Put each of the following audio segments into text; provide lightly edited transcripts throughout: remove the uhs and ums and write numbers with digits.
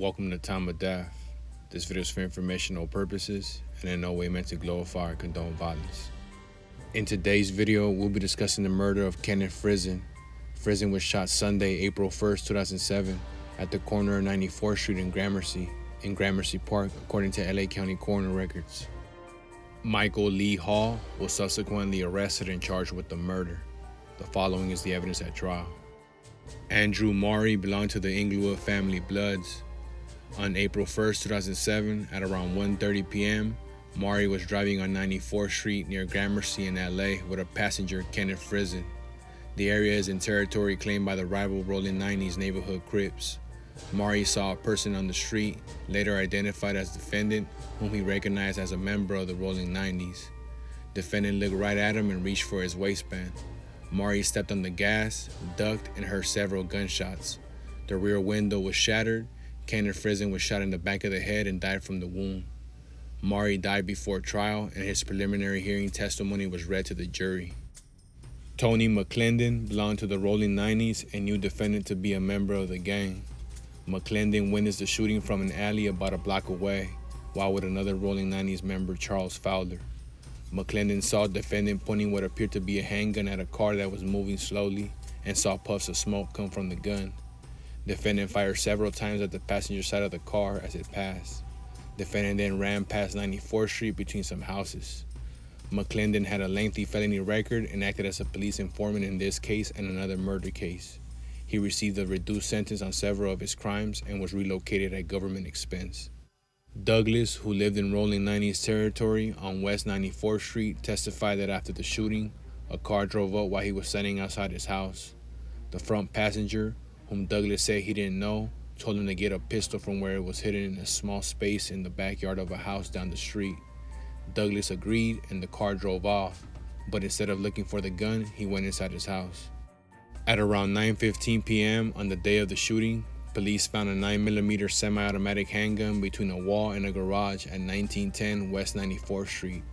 Welcome to Time of Death. This video is for informational purposes and in no way meant to glorify or condone violence. In today's video, we'll be discussing the murder of Kenneth Friesen. Friesen was shot Sunday, April 1st, 2007 at the corner of 94th Street in Gramercy Park, according to LA County coroner records. Michael Lee Hall was subsequently arrested and charged with the murder. The following is the evidence at trial. Andrew Maury belonged to the Inglewood family Bloods. On April 1st, 2007, at around 1:30 p.m., Maury was driving on 94th Street near Gramercy in LA with a passenger, Kenneth Friesen. The area is in territory claimed by the rival Rollin 90's neighborhood Crips. Maury saw a person on the street, later identified as defendant, whom he recognized as a member of the Rollin 90's. Defendant looked right at him and reached for his waistband. Maury stepped on the gas, ducked, and heard several gunshots. The rear window was shattered. Kenneth Friesen was shot in the back of the head and died from the wound. Maury died before trial, and his preliminary hearing testimony was read to the jury. Tony McClendon belonged to the Rollin 90's and knew defendant to be a member of the gang. McClendon witnessed the shooting from an alley about a block away, while with another Rollin 90's member, Charles Fowler. McClendon saw defendant pointing what appeared to be a handgun at a car that was moving slowly and saw puffs of smoke come from the gun. Defendant fired several times at the passenger side of the car as it passed. Defendant then ran past 94th Street between some houses. McClendon had a lengthy felony record and acted as a police informant in this case and another murder case. He received a reduced sentence on several of his crimes and was relocated at government expense. Douglas, who lived in Rollin 90's territory on West 94th Street, testified that after the shooting, a car drove up while he was standing outside his house. The front passenger, whom Douglas said he didn't know, told him to get a pistol from where it was hidden in a small space in the backyard of a house down the street. Douglas agreed and the car drove off, but instead of looking for the gun, he went inside his house. At around 9:15 p.m. on the day of the shooting, police found a 9mm semi-automatic handgun between a wall and a garage at 1910 West 94th Street.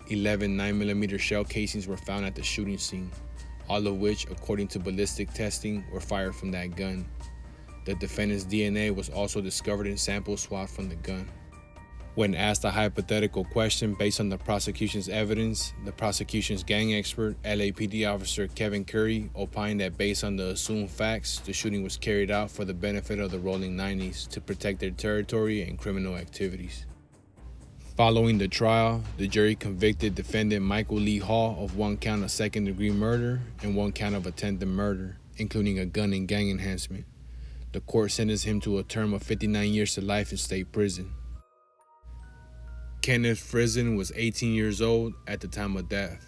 11 9mm shell casings were found at the shooting scene, all of which, according to ballistic testing, were fired from that gun. The defendant's DNA was also discovered in samples swabbed from the gun. When asked a hypothetical question based on the prosecution's evidence, the prosecution's gang expert, LAPD officer Kevin Curry, opined that based on the assumed facts, the shooting was carried out for the benefit of the Rollin 90's to protect their territory and criminal activities. Following the trial, the jury convicted defendant Michael Lee Hall of 1 count of second-degree murder and 1 count of attempted murder, including a gun and gang enhancement. The court sentenced him to a term of 59 years to life in state prison. Kenneth Friesen was 18 years old at the time of death.